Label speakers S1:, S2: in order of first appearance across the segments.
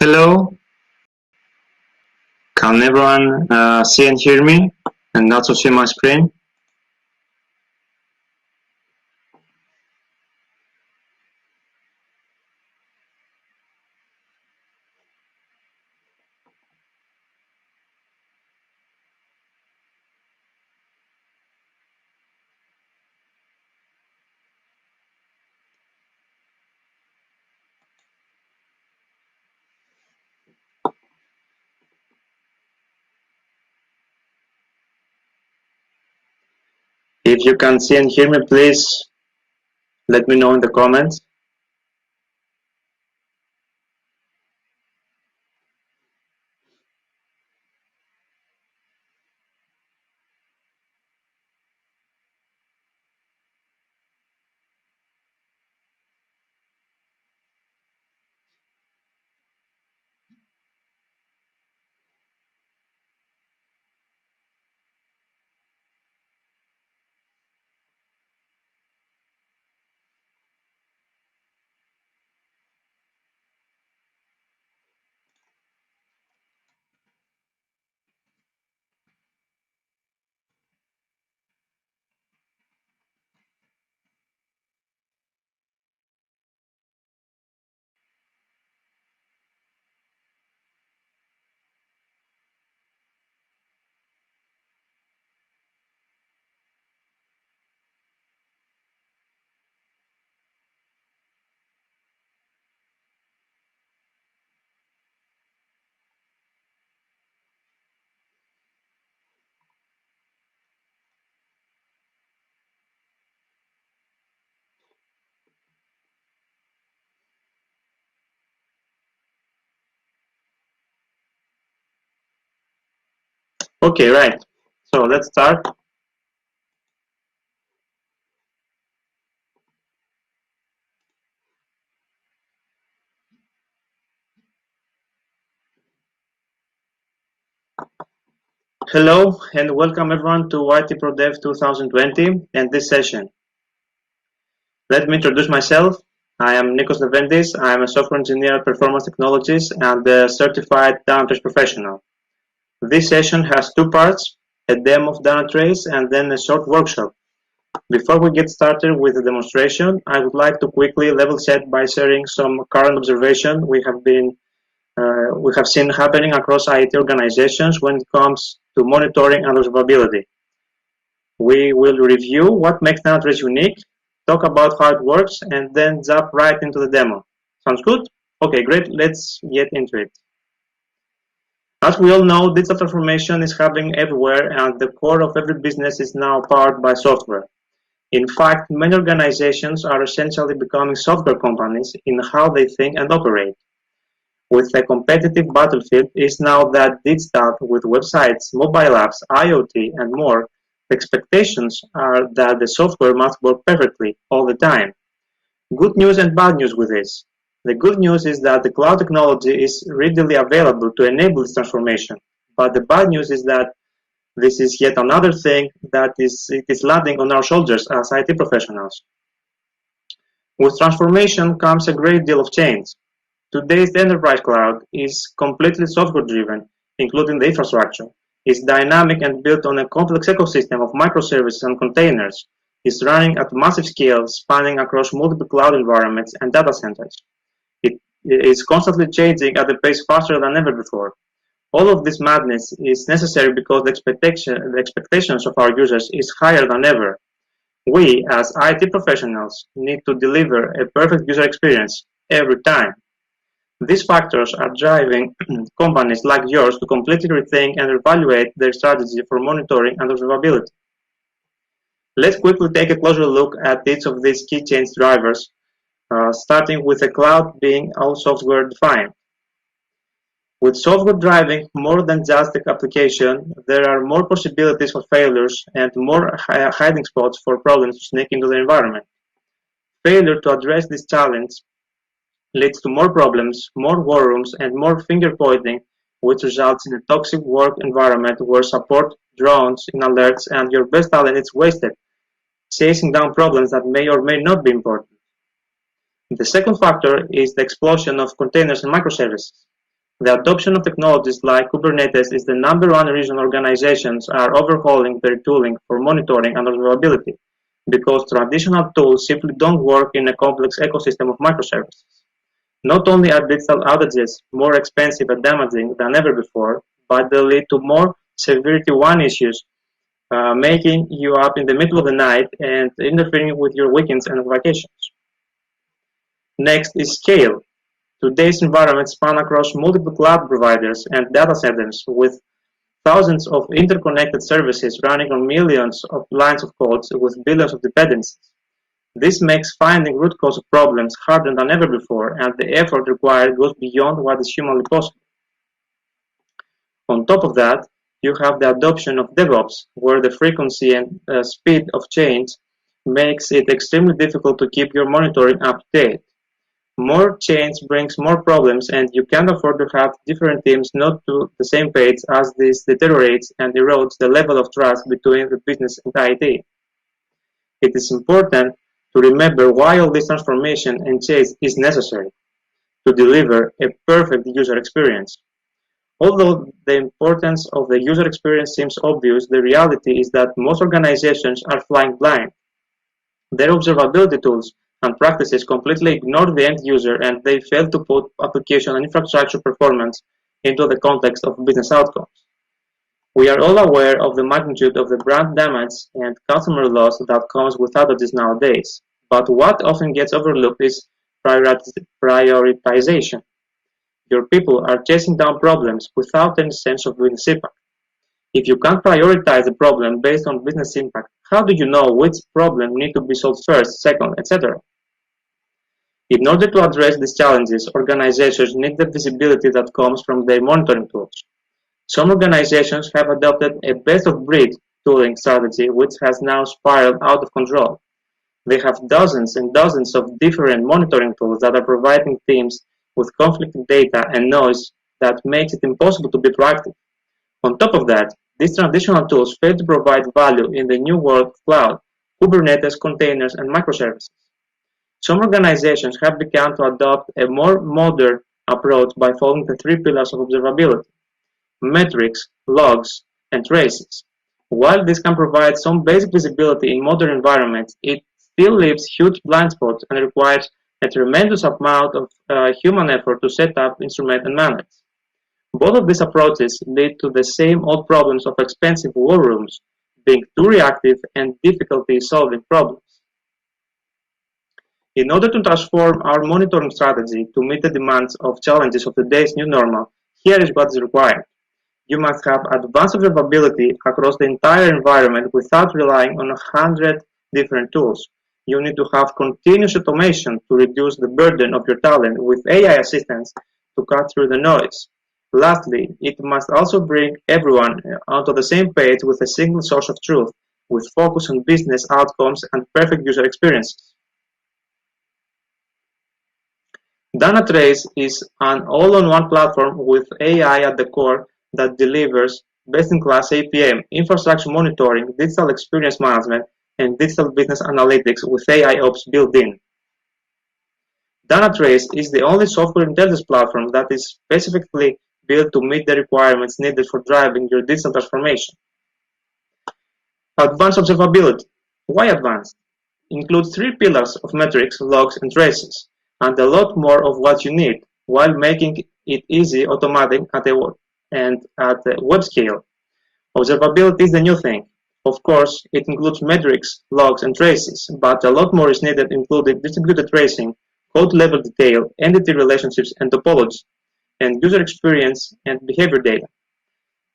S1: Hello, can everyone see and hear me and also see my screen? If you can see and hear me, please let me know in the comments. Okay, right. So let's start. Hello and welcome everyone to IT Pro Dev 2020 and this session. Let me introduce myself. I am Nikolaos Leventis. I am a software engineer at Performance Technologies and a certified Dynatrace professional. This session has two parts, a demo of Dynatrace and then a short workshop. Before we get started with the demonstration, I would like to quickly level set by sharing some current observation we have seen happening across IT organizations when it comes to monitoring and observability. We will review what makes Dynatrace unique, talk about how it works, and then jump right into the demo. Sounds good? Okay, great. Let's get into it. As we all know, digital transformation is happening everywhere, and the core of every business is now powered by software. In fact, many organizations are essentially becoming software companies in how they think and operate. With a competitive battlefield is now that digital with websites, mobile apps, IoT, and more, the expectations are that the software must work perfectly all the time. Good news and bad news with this. The good news is that the cloud technology is readily available to enable this transformation. But the bad news is that this is yet another thing that is landing on our shoulders as IT professionals. With transformation comes a great deal of change. Today's enterprise cloud is completely software-driven, including the infrastructure. It's dynamic and built on a complex ecosystem of microservices and containers. It's running at massive scale, spanning across multiple cloud environments and data centers. It is constantly changing at a pace faster than ever before. All of this madness is necessary because the expectations of our users is higher than ever. We, as IT professionals, need to deliver a perfect user experience every time. These factors are driving companies like yours to completely rethink and evaluate their strategy for monitoring and observability. Let's quickly take a closer look at each of these key change drivers, starting with the cloud being all software defined. With software driving more than just the application, there are more possibilities for failures and more hiding spots for problems to sneak into the environment. Failure to address this challenge leads to more problems, more war rooms, and more finger-pointing, which results in a toxic work environment where support drowns in alerts and your best talent is wasted, chasing down problems that may or may not be important. The second factor is the explosion of containers and microservices. The adoption of technologies like Kubernetes is the #1 reason organizations are overhauling their tooling for monitoring and observability, because traditional tools simply don't work in a complex ecosystem of microservices. Not only are digital outages more expensive and damaging than ever before, but they lead to more severity 1 issues, making you up in the middle of the night and interfering with your weekends and vacations. Next is scale. Today's environments span across multiple cloud providers and data centers with thousands of interconnected services running on millions of lines of code with billions of dependencies. This makes finding root cause of problems harder than ever before, and the effort required goes beyond what is humanly possible. On top of that, you have the adoption of DevOps, where the frequency and speed of change makes it extremely difficult to keep your monitoring up to date. More change brings more problems, and you can't afford to have different teams not to the same page, as this deteriorates and erodes the level of trust between the business and IT. It is important to remember why all this transformation and change is necessary: to deliver a perfect user experience. Although the importance of the user experience seems obvious, the reality is that most organizations are flying blind. Their observability tools and practices completely ignore the end user, and they fail to put application and infrastructure performance into the context of business outcomes. We are all aware of the magnitude of the brand damage and customer loss that comes with outages nowadays, but what often gets overlooked is prioritization. Your people are chasing down problems without any sense of business impact. If you can't prioritize the problem based on business impact, how do you know which problem needs to be solved first, second, etc.? In order to address these challenges, organizations need the visibility that comes from their monitoring tools. Some organizations have adopted a best-of-breed tooling strategy, which has now spiraled out of control. They have dozens and dozens of different monitoring tools that are providing teams with conflicting data and noise that makes it impossible to be proactive. On top of that, these traditional tools fail to provide value in the new world of cloud, Kubernetes, containers, and microservices. Some organizations have begun to adopt a more modern approach by following the 3 pillars of observability: metrics, logs, and traces. While this can provide some basic visibility in modern environments, it still leaves huge blind spots and requires a tremendous amount of human effort to set up, instrument, and manage. Both of these approaches lead to the same old problems of expensive war rooms, being too reactive and difficulty solving problems. In order to transform our monitoring strategy to meet the demands of challenges of today's new normal, here is what is required. You must have advanced observability across the entire environment without relying on 100 different tools. You need to have continuous automation to reduce the burden of your talent with AI assistance to cut through the noise. Lastly, it must also bring everyone onto the same page with a single source of truth, with focus on business outcomes and perfect user experiences. Dynatrace is an all-in-one platform with AI at the core that delivers best-in-class APM, infrastructure monitoring, digital experience management, and digital business analytics with AIOps built in. Dynatrace is the only software intelligence platform that is specifically built to meet the requirements needed for driving your digital transformation. Advanced observability. Why advanced? Includes 3 pillars of metrics, logs, and traces, and a lot more of what you need, while making it easy, automatic, and at web scale. Observability is the new thing. Of course, it includes metrics, logs, and traces, but a lot more is needed, including distributed tracing, code-level detail, entity relationships and topology, and user experience and behavior data.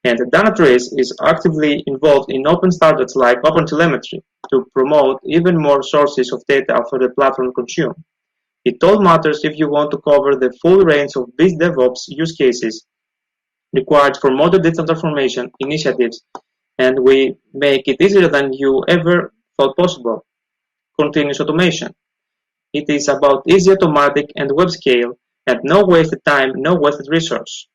S1: And Dynatrace is actively involved in open standards like OpenTelemetry to promote even more sources of data for the platform to consume. It all matters if you want to cover the full range of biz DevOps use cases required for modern digital transformation initiatives, and we make it easier than you ever thought possible. Continuous automation. It is about easy, automatic, and web scale, and no wasted time, no wasted resource.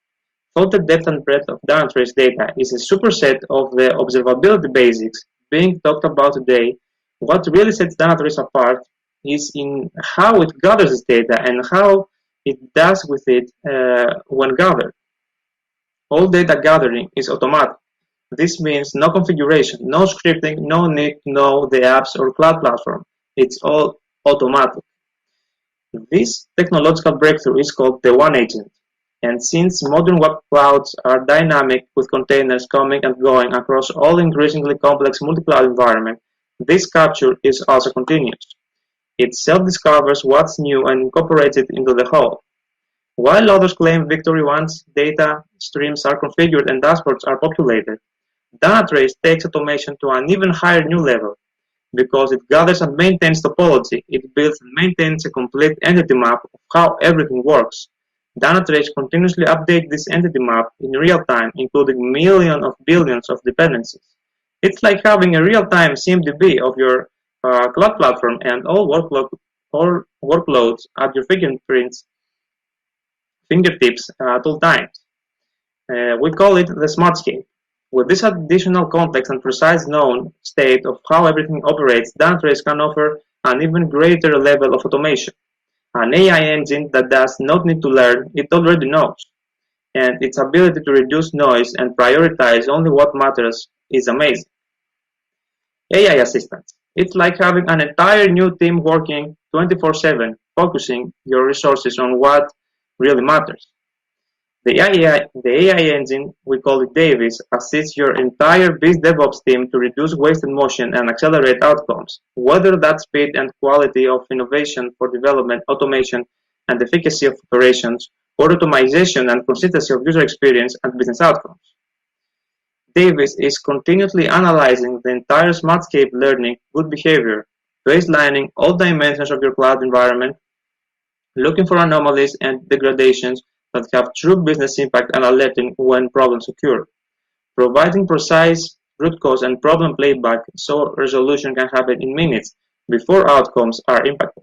S1: Though the depth and breadth of Dynatrace data is a superset of the observability basics being talked about today, what really sets Dynatrace apart is in how it gathers this data and how it does with it when gathered. All data gathering is automatic. This means no configuration, no scripting, no need to know the apps or cloud platform. It's all automatic. This technological breakthrough is called the OneAgent. And since modern web clouds are dynamic with containers coming and going across all increasingly complex multi-cloud environments, this capture is also continuous. It self-discovers what's new and incorporates it into the whole. While others claim victory once data streams are configured and dashboards are populated, Dynatrace takes automation to an even higher new level. Because it gathers and maintains topology, it builds and maintains a complete entity map of how everything works. Dynatrace continuously updates this entity map in real time, including millions of billions of dependencies. It's like having a real-time CMDB of your cloud platform and all workloads at your fingertips at all times. We call it the Smartscape. With this additional context and precise known state of how everything operates, Dynatrace can offer an even greater level of automation. An AI engine that does not need to learn, it already knows. And its ability to reduce noise and prioritize only what matters is amazing. AI assistants. It's like having an entire new team working 24/7, focusing your resources on what really matters. The AI engine, we call it Davis, assists your entire biz DevOps team to reduce wasted motion and accelerate outcomes, whether that's speed and quality of innovation for development, automation, and efficacy of operations, or automation and consistency of user experience and business outcomes. Davis is continuously analyzing the entire Smartscape learning good behavior, baselining all dimensions of your cloud environment, looking for anomalies and degradations that have true business impact and alerting when problems occur, providing precise root cause and problem playback so resolution can happen in minutes before outcomes are impacted.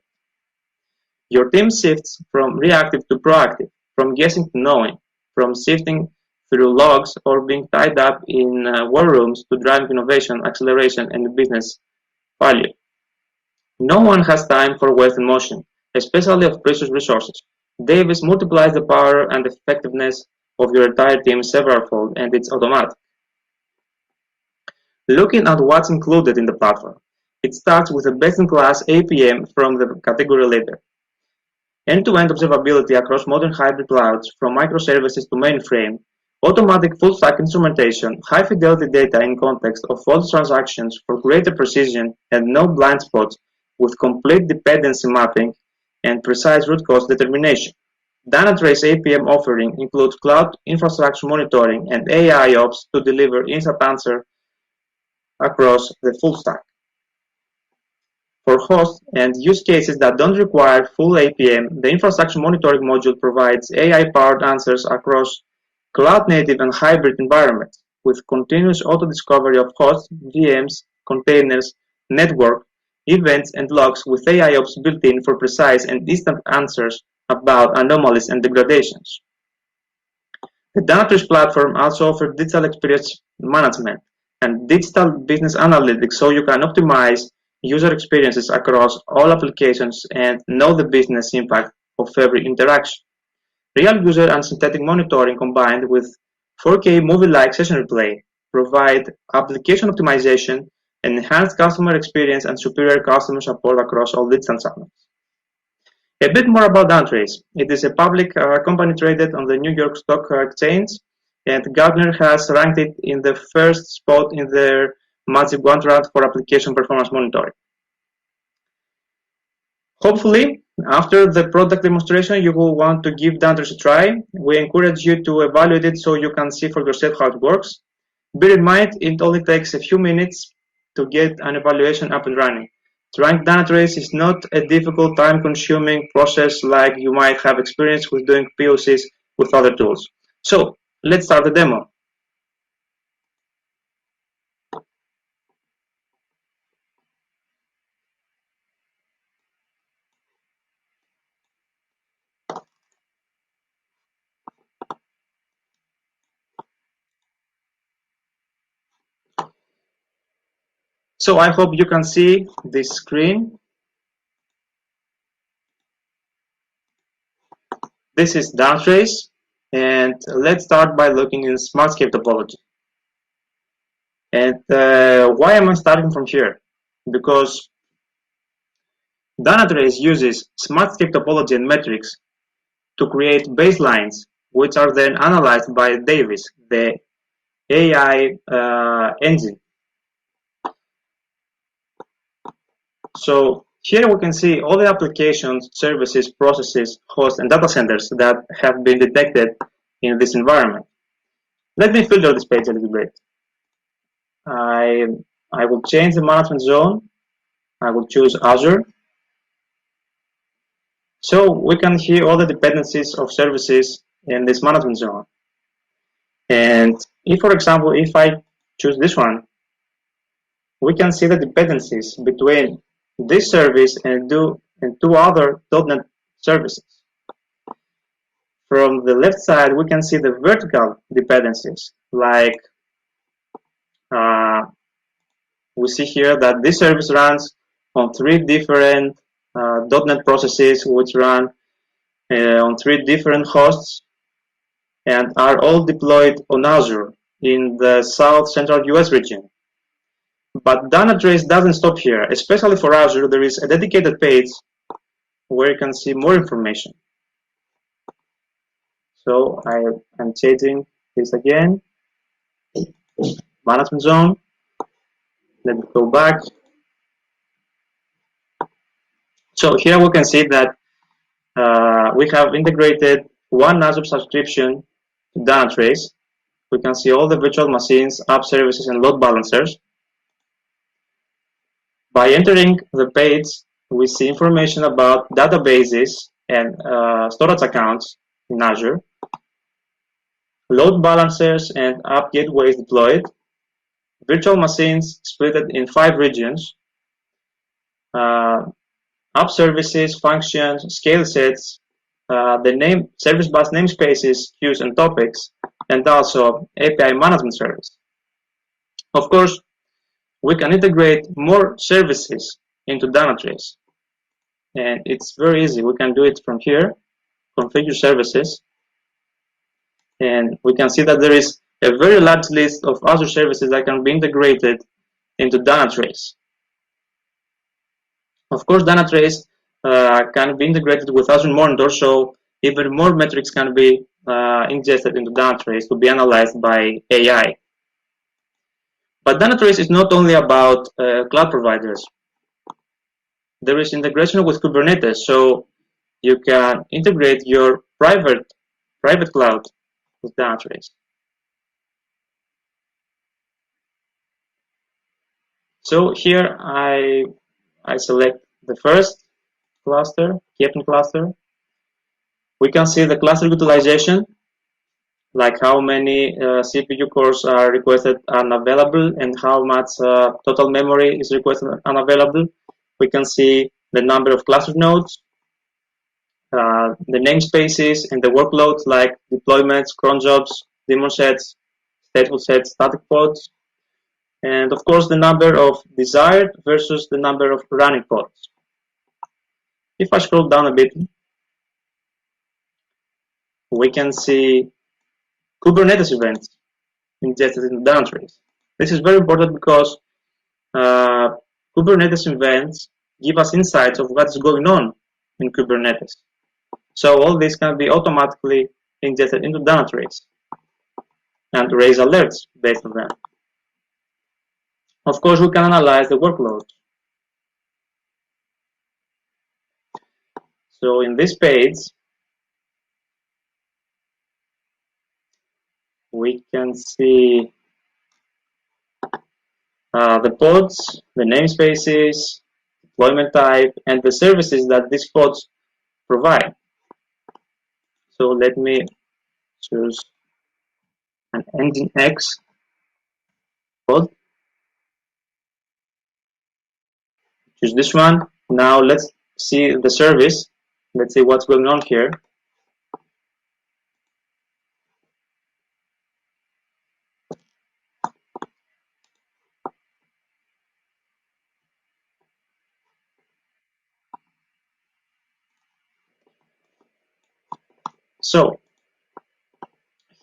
S1: Your team shifts from reactive to proactive, from guessing to knowing, from sifting through logs or being tied up in war rooms to driving innovation, acceleration, and business value. No one has time for wasted motion, especially of precious resources. Davis multiplies the power and effectiveness of your entire team severalfold, and it's automatic. Looking at what's included in the platform, it starts with a best-in-class APM from the category leader. End-to-end observability across modern hybrid clouds, from microservices to mainframe, automatic full-stack instrumentation, high-fidelity data in context of all transactions for greater precision and no blind spots with complete dependency mapping and precise root cause determination. Dynatrace APM offering includes cloud infrastructure monitoring and AIOps to deliver instant answer across the full stack. For hosts and use cases that don't require full APM, the infrastructure monitoring module provides AI-powered answers across cloud-native and hybrid environments, with continuous auto-discovery of hosts, VMs, containers, network, events, and logs with AIOps built in for precise and instant answers about anomalies and degradations. The Dynatrace platform also offers digital experience management and digital business analytics so you can optimize user experiences across all applications and know the business impact of every interaction. Real user and synthetic monitoring combined with 4K movie-like session replay provide application optimization, enhanced customer experience, and superior customer support across all digital channels. A bit more about Dynatrace. It is a public company traded on the New York Stock Exchange, and Gartner has ranked it in the first spot in their Magic Quadrant for application performance monitoring. Hopefully, after the product demonstration, you will want to give Dynatrace a try. We encourage you to evaluate it so you can see for yourself how it works. Bear in mind, it only takes a few minutes to get an evaluation up and running. Trying Dynatrace is not a difficult, time-consuming process like you might have experience with doing POCs with other tools. So, let's start the demo. So I hope you can see this screen. This is Dynatrace. And let's start by looking in Smartscape Topology. And why am I starting from here? Because Dynatrace uses Smartscape Topology and metrics to create baselines, which are then analyzed by Davis, the AI engine. So here we can see all the applications, services, processes, hosts, and data centers that have been detected in this environment. Let me filter this page a little bit. I will change the management zone. I will choose Azure. So we can see all the dependencies of services in this management zone. And if, for example, if I choose this one, we can see the dependencies between this service and two other .NET services. From the left side, we can see the vertical dependencies, like we see here that this service runs on 3 different .NET processes, which run on 3 different hosts and are all deployed on Azure in the South Central US region. But Dynatrace doesn't stop here. Especially for Azure, there is a dedicated page where you can see more information. So I'm changing this again. Management zone. Let me go back. So here we can see that we have integrated one Azure subscription to Dynatrace. We can see all the virtual machines, app services, and load balancers. By entering the page, we see information about databases and storage accounts in Azure, load balancers and app gateways deployed, virtual machines split in 5 regions, app services, functions, scale sets, the service bus namespaces, queues, and topics, and also API management service. Of course, we can integrate more services into Dynatrace. And it's very easy. We can do it from here, configure services, and we can see that there is a very large list of Azure services that can be integrated into Dynatrace. Of course, Dynatrace can be integrated with Azure Monitor, so even more metrics can be ingested into Dynatrace to be analyzed by AI. But Dynatrace is not only about cloud providers. There is integration with Kubernetes, so you can integrate your private cloud with Dynatrace. So here I select the first cluster, Captain cluster. We can see the cluster utilization, like how many CPU cores are requested unavailable and how much total memory is requested unavailable. We can see the number of cluster nodes, the namespaces and the workloads like deployments, cron jobs, daemon sets, stateful sets, static pods, and of course the number of desired versus the number of running pods. If I scroll down a bit, we can see Kubernetes events ingested in Dynatrace. This is very important because Kubernetes events give us insights of what's going on in Kubernetes. So all this can be automatically ingested into Dynatrace and raise alerts based on them. Of course, we can analyze the workload. So in this page, we can see the pods, the namespaces, deployment type, and the services that these pods provide. So let me choose an Nginx pod. Choose this one. Now let's see the service. Let's see what's going on here. So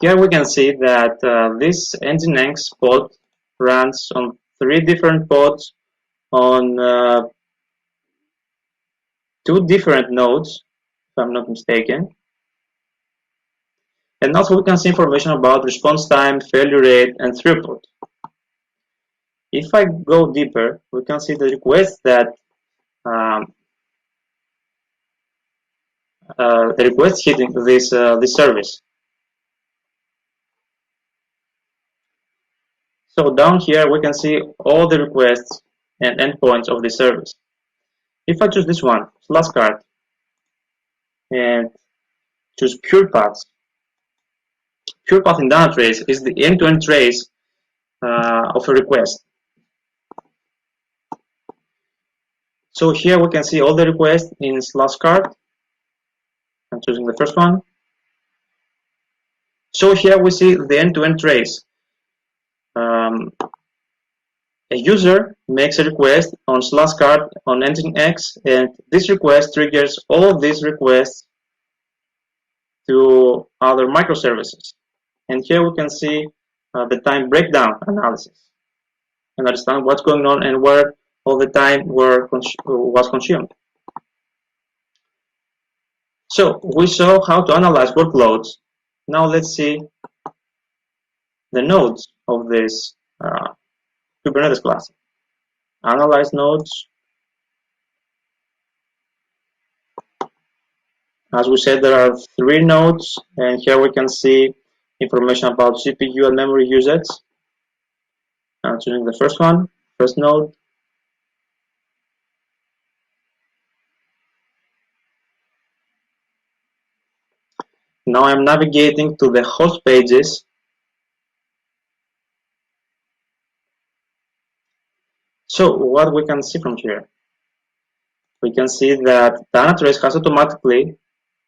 S1: Here we can see that this Nginx pod runs on 3 different pods on 2 different nodes, if I'm not mistaken. And also we can see information about response time, failure rate, and throughput. If I go deeper, we can see the requests that the requests hitting this service. So down here we can see all the requests and endpoints of the service. If I choose this one, /cart, and choose pure paths in Dynatrace is the end-to-end trace of a request. So here we can see all the requests in /cart. I'm choosing the first one. So here we see the end-to-end trace. A user makes a request on /cart on Nginx, and this request triggers all of these requests to other microservices. And here we can see the time breakdown analysis and understand what's going on and where all the time was consumed. So we saw how to analyze workloads. Now let's see the nodes of this Kubernetes cluster. Analyze nodes. As we said, there are 3 nodes, and here we can see information about CPU and memory usage. I'm choosing the first one, first node. Now I'm navigating to the host pages. So what we can see from here? We can see that Dynatrace has automatically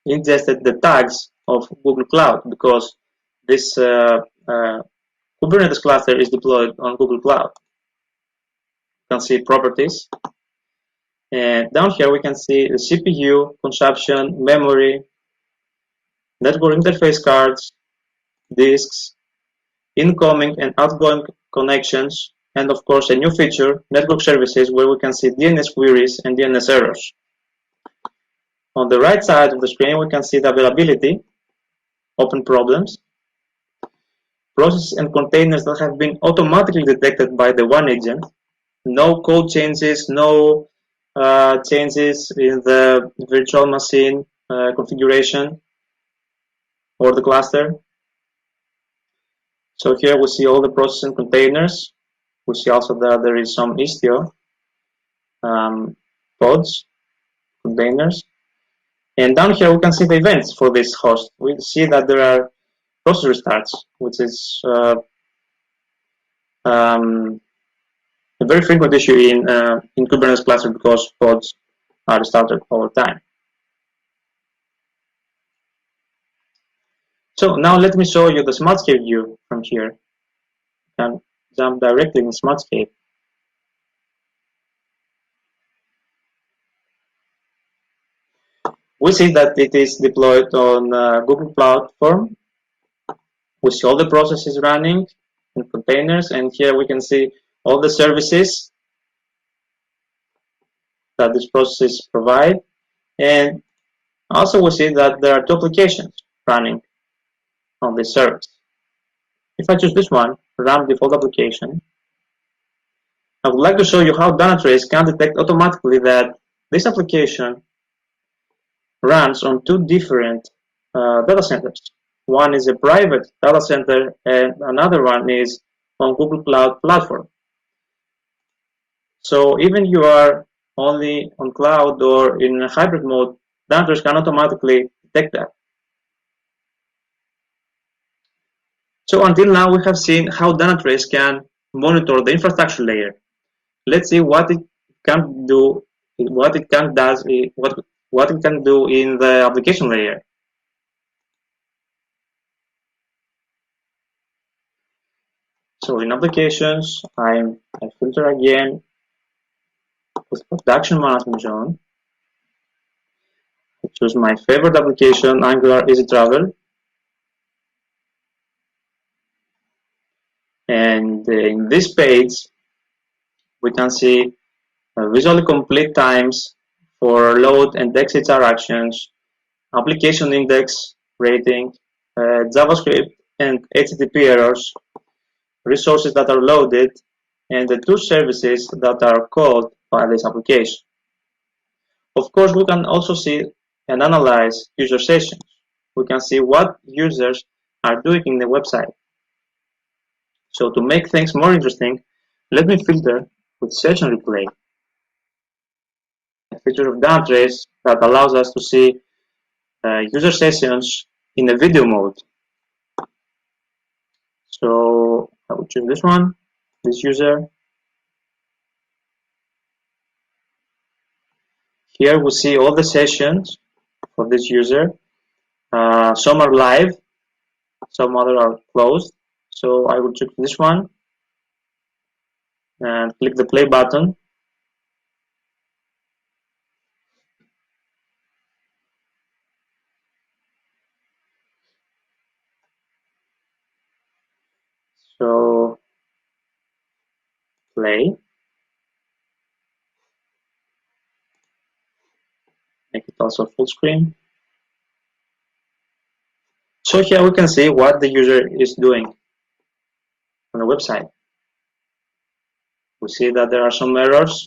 S1: ingested the tags of Google Cloud because this Kubernetes cluster is deployed on Google Cloud. You can see properties. And down here we can see the CPU, consumption, memory, network interface cards, disks, incoming and outgoing connections, and of course a new feature, network services, where we can see DNS queries and DNS errors. On the right side of the screen we can see the availability, open problems, processes and containers that have been automatically detected by the OneAgent, no code changes, no changes in the virtual machine configuration or the cluster. So here we see all the processes and containers. We see also that there is some Istio pods, containers. And down here we can see the events for this host. We see that there are process restarts, which is a very frequent issue in Kubernetes cluster because pods are restarted all the time. So now let me show you the Smartscape view from here. You can jump directly in Smartscape. We see that it is deployed on Google Platform. We see all the processes running in containers, and here we can see all the services that these processes provide. And also we see that there are 2 applications running on this service. If I choose this one, run default application, I would like to show you how Dynatrace can detect automatically that this application runs on 2 different data centers. One is a private data center and another one is on Google Cloud Platform. So even you are only on cloud or in a hybrid mode, Dynatrace can automatically detect that. So until now we have seen how Dynatrace can monitor the infrastructure layer. Let's see what it can do, what it can do in the application layer. So in applications, I filter again with production management zone. I choose my favorite application, Angular Easy Travel. And in this page, we can see visually complete times for load and exit actions, application index rating, JavaScript and HTTP errors, resources that are loaded, and the two services that are called by this application. Of course, we can also see and analyze user sessions. We can see what users are doing in the website. So to make things more interesting, let me filter with session replay, a feature of Dynatrace that allows us to see user sessions in a video mode. So I will choose this one, this user. Here we see all the sessions for this user. Some are live, some other are closed. So I will choose this one and click the play button. So play, make it also full screen. So here we can see what the user is doing on the website. We see that there are some errors.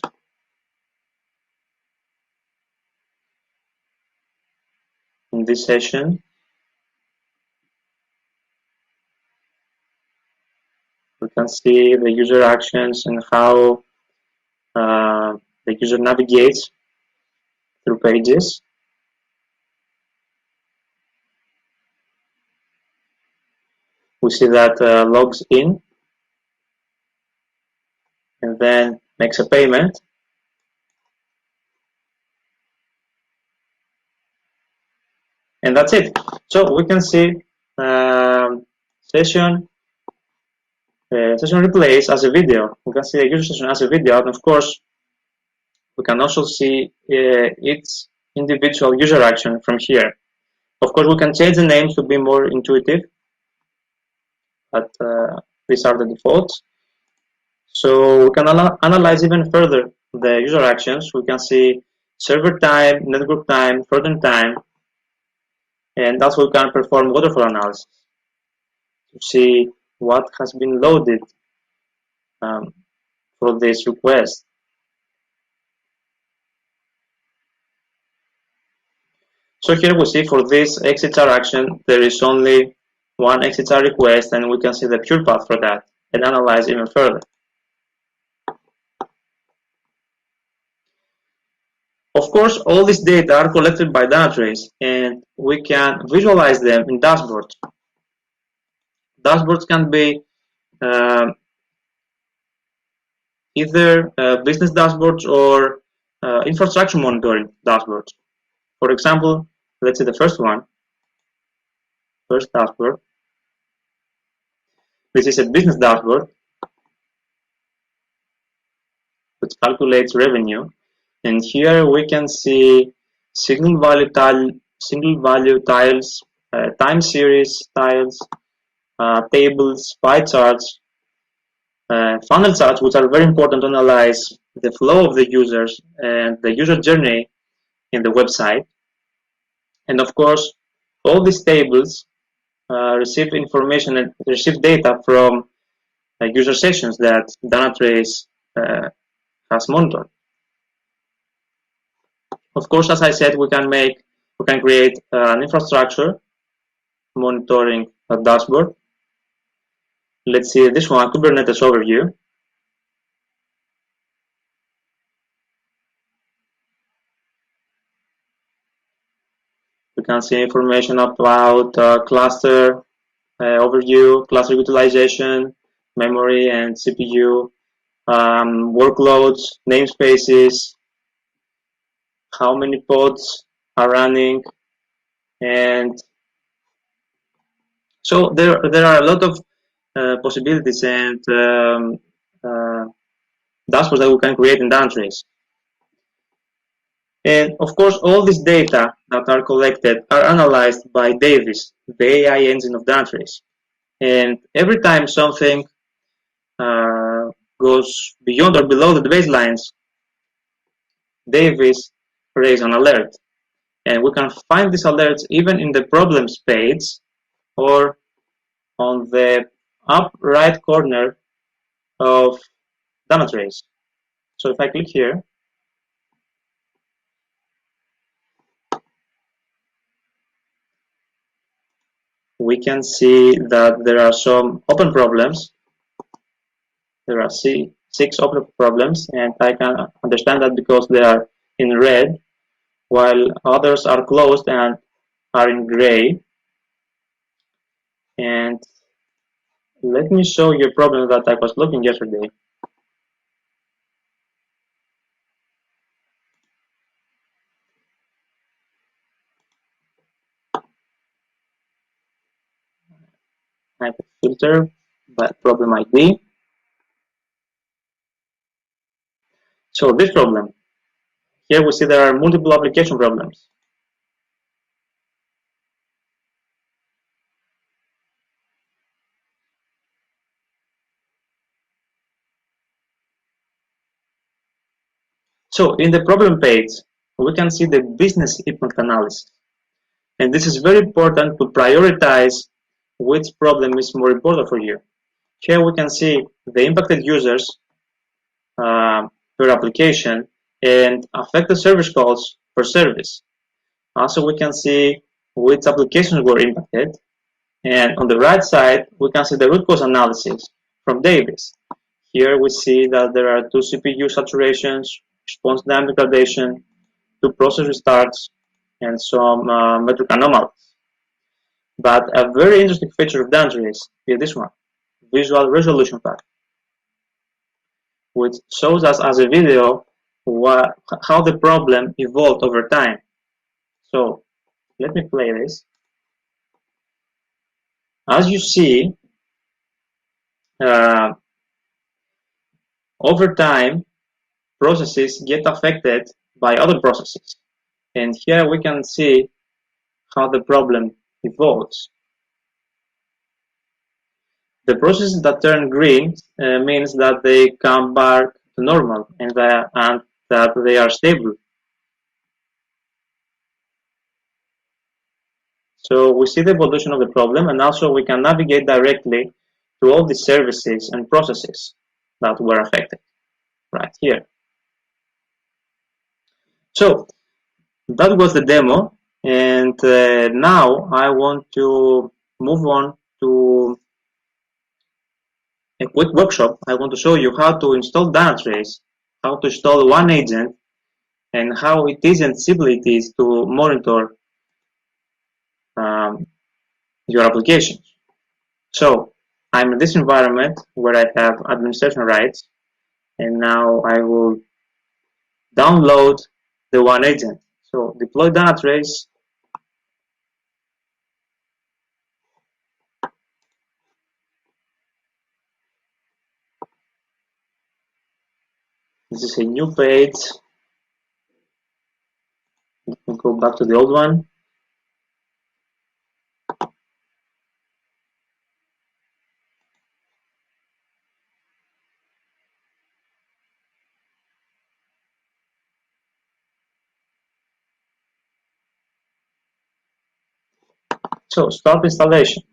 S1: In this session, we can see the user actions and how the user navigates through pages. We see that logs in and then makes a payment. And that's it. So we can see session replays as a video. We can see a user session as a video, and of course, we can also see each individual user action from here. Of course, we can change the names to be more intuitive, but these are the defaults. So we can analyze even further the user actions. We can see server time, network time, front-end time, and also we can perform waterfall analysis to see what has been loaded for this request. So here we see for this exitr action, there is only one exitr request, and we can see the pure path for that and analyze even further. Of course, all this data are collected by Dynatrace, and we can visualize them in dashboards. Dashboards can be either business dashboards or infrastructure monitoring dashboards. For example, let's see the first one, first dashboard. This is a business dashboard which calculates revenue, and here we can see single value tiles, time series tiles, tables, pie charts, funnel charts, which are very important to analyze the flow of the users and the user journey in the website. And of course, all these tables receive information and receive data from user sessions that Dynatrace has monitored. Of course, as I said, we can create an infrastructure monitoring a dashboard. Let's see this one, Kubernetes Overview. We can see information about cluster overview, cluster utilization, memory and CPU, workloads, namespaces, how many pods are running, and so there are a lot of possibilities and dashboards that we can create in Dynatrace. And of course, all this data that are collected are analyzed by Davis, the AI engine of Dynatrace. And every time something goes beyond or below the baselines, Davis raise an alert. And we can find these alerts even in the problems page or on the up right corner of Dynatrace. So if I click here, we can see that there are some open problems. There are six open problems, and I can understand that because they are in red, while others are closed and are in gray. And let me show you a problem that I was looking yesterday. I have a filter by problem ID. So this problem, here we see there are multiple application problems. So in the problem page, we can see the business impact analysis. And this is very important to prioritize which problem is more important for you. Here we can see the impacted users per application and affected service calls per service. Also, we can see which applications were impacted. And on the right side, we can see the root cause analysis from Davis. Here we see that there are 2 CPU saturations, response time degradation, 2 process restarts, and some metric anomalies. But a very interesting feature of Dynatrace is this one, visual resolution pack, which shows us as a video how the problem evolved over time. So let me play this. As you see, uh, over time, processes get affected by other processes. And here we can see how the problem evolves. The processes that turn green means that they come back to normal and that they are stable. So we see the evolution of the problem, and also we can navigate directly to all the services and processes that were affected right here. So that was the demo, and now I want to move on to a quick workshop. I want to show you how to install Dynatrace, how to install OneAgent, and how easy and simple it is to monitor your applications. So I'm in this environment where I have administration rights, and now I will download the OneAgent. So deploy Dynatrace. This is a new page. We'll go back to the old one. So start installation.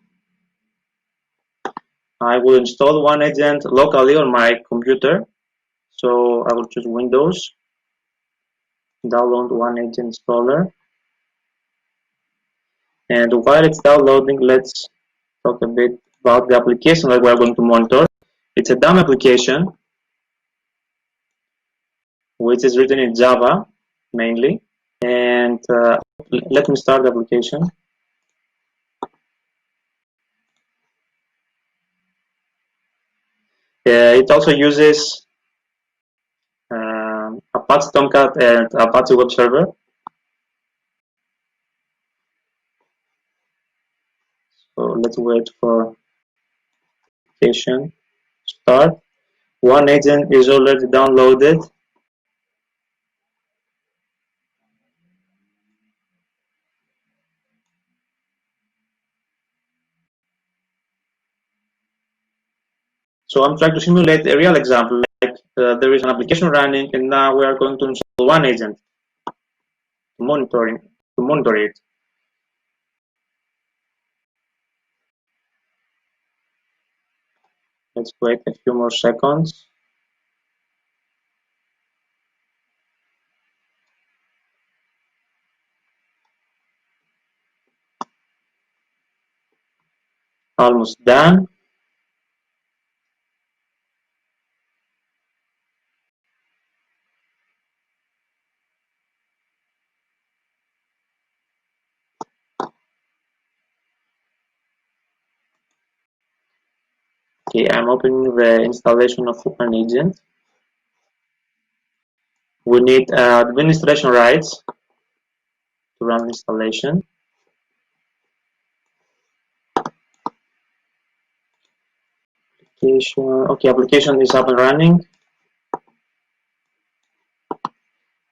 S1: I will install OneAgent locally on my computer. So I will choose Windows, download OneAgent installer. And while it's downloading, let's talk a bit about the application that we're going to monitor. It's a dumb application, which is written in Java mainly. And let me start the application. It also uses Apache Tomcat and Apache Web Server. So let's wait for application start. OneAgent is already downloaded. So I'm trying to simulate a real example, like there is an application running, and now we are going to install OneAgent to monitor it. Let's wait a few more seconds. Almost done. Okay, I'm opening the installation of OneAgent. We need administration rights to run the installation. Okay, application is up and running.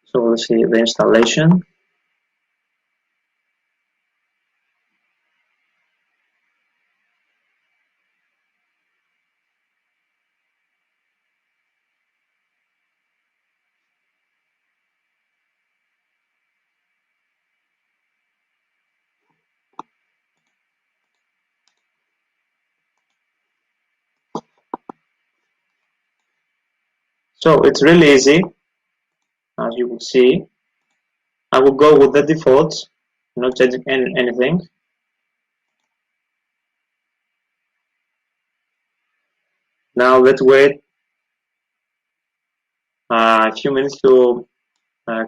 S1: So we'll see the installation. So it's really easy, as you will see. I will go with the defaults, not changing anything. Now let's wait a few minutes to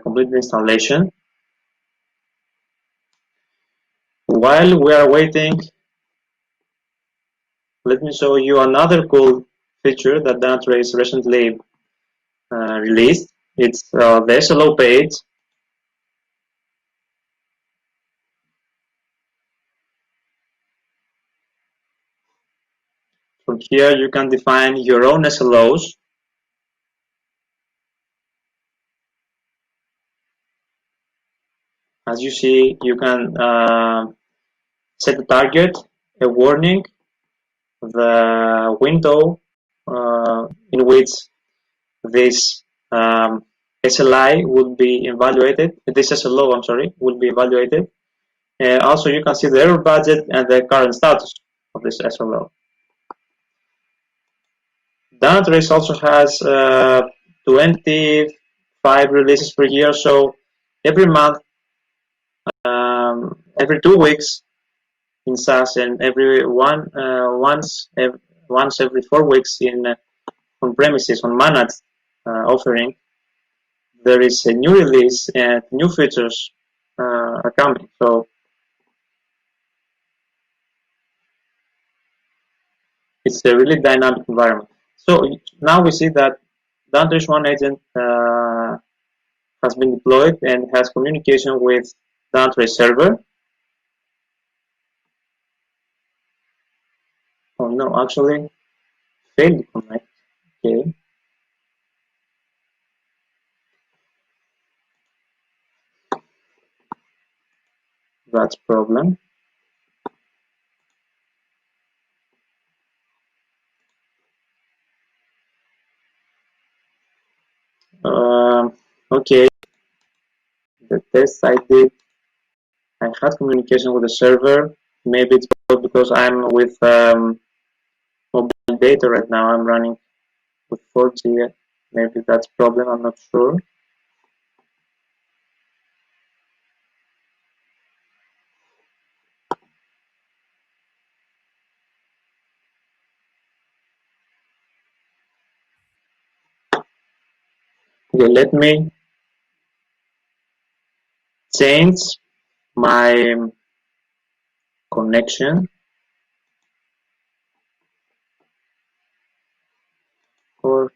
S1: complete the installation. While we are waiting, let me show you another cool feature that Dynatrace recently released. It's the SLO page. From here, you can define your own SLOs. As you see, you can set a target, a warning, the window in which this SLI would be evaluated, this SLO, I'm sorry, will be evaluated. Also, you can see the error budget and the current status of this SLO. Dynatrace also has 25 releases per year, so every month, every 2 weeks in SaaS, and once every 4 weeks in on-premises, on managed offering, there is a new release and new features are coming. So it's a really dynamic environment. So now we see that Dynatrace OneAgent has been deployed and has communication with Dynatrace server. Oh no, actually failed to connect. Okay. That's problem. Okay, the test I did, I had communication with the server. Maybe it's because I'm with mobile data right now. I'm running with 4G. Maybe that's problem. I'm not sure. Okay, let me change my connection, or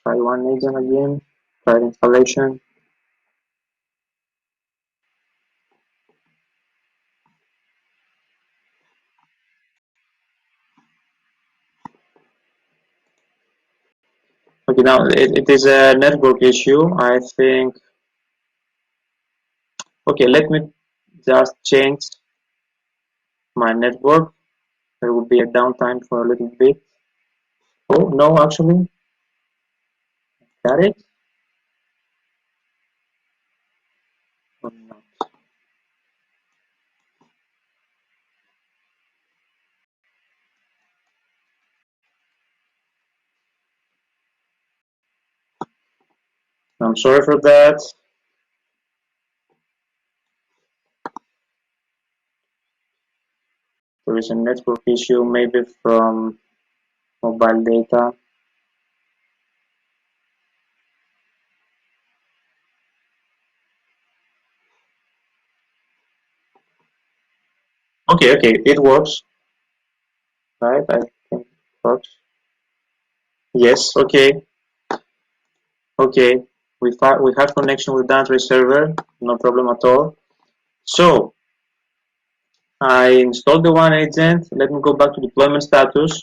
S1: try OneAgent again. Try installation. Okay, now it is a network issue, I think. Okay, let me just change my network. There will be a downtime for a little bit. Oh, no, actually, got it? Or not? I'm sorry for that. There is a network issue, maybe from mobile data. Okay, it works, right? I think it works. Yes, okay. We have connection with Dynatrace server, no problem at all. So I installed the OneAgent. Let me go back to deployment status.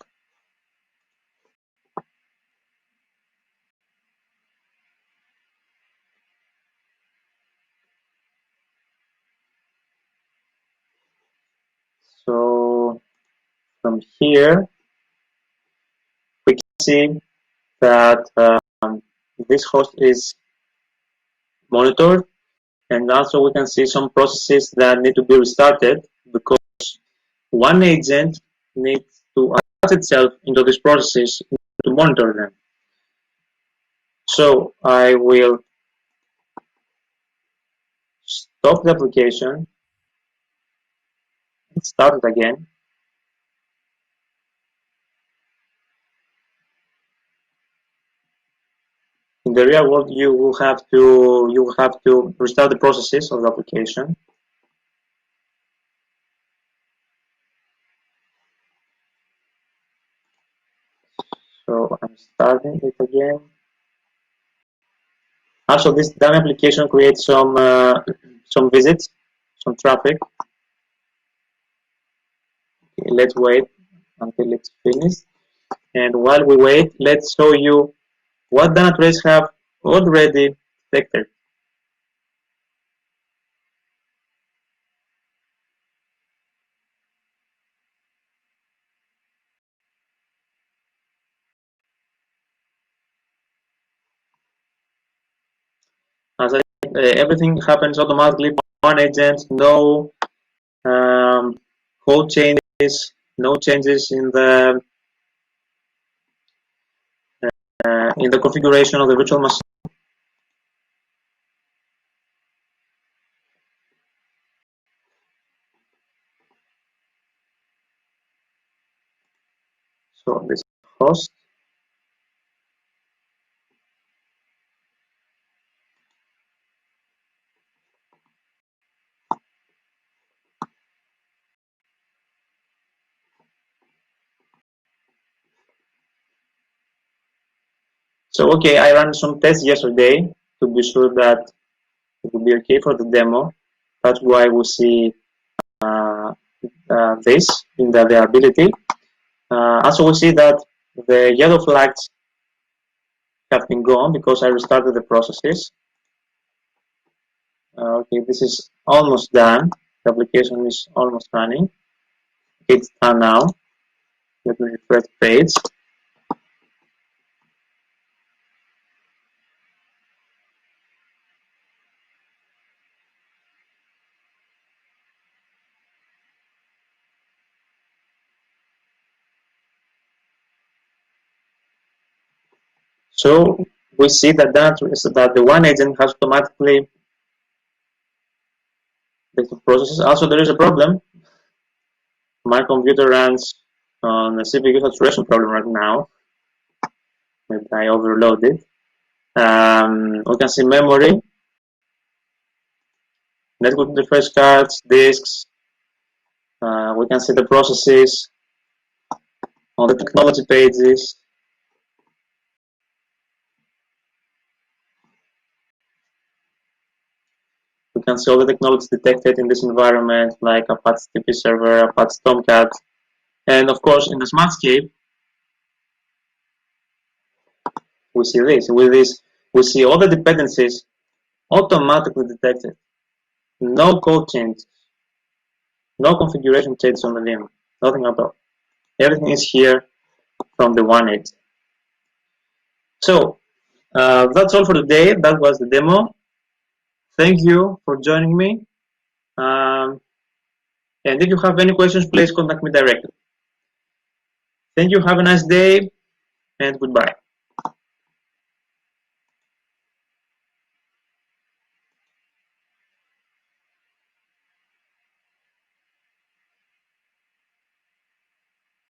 S1: So from here, we can see that this host is monitored, and also we can see some processes that need to be restarted because OneAgent needs to attach itself into these processes to monitor them. So I will stop the application and start it again. In the real world, you will have to restart the processes of the application. So I'm starting it again. Also, this dummy application creates some visits, some traffic. Okay, let's wait until it's finished. And while we wait, let's show you what Dynatrace have already detected. As I said, everything happens automatically. OneAgent, no code changes, no changes in the configuration of the virtual machine. So this host. So okay, I ran some tests yesterday to be sure that it will be okay for the demo. That's why we see this in the availability. Also, we see that the yellow flags have been gone because I restarted the processes. Okay, this is almost done. The application is almost running. It's done now. Let me refresh the page. So we see that the OneAgent has automatically the processes. Also, there is a problem. My computer runs on a CPU saturation problem right now. Maybe I overloaded. We can see memory, network interface cards, disks. We can see the processes on the technology pages. We can see all the technologies detected in this environment, like Apache TP server, Apache Tomcat, and of course in the Smartscape, we see this. With this, we see all the dependencies automatically detected. No code changes. No configuration changes on the VM. Nothing at all. Everything is here from the OneAgent. So that's all for today. That was the demo. Thank you for joining me. And if you have any questions, please contact me directly. Thank you. Have a nice day and goodbye.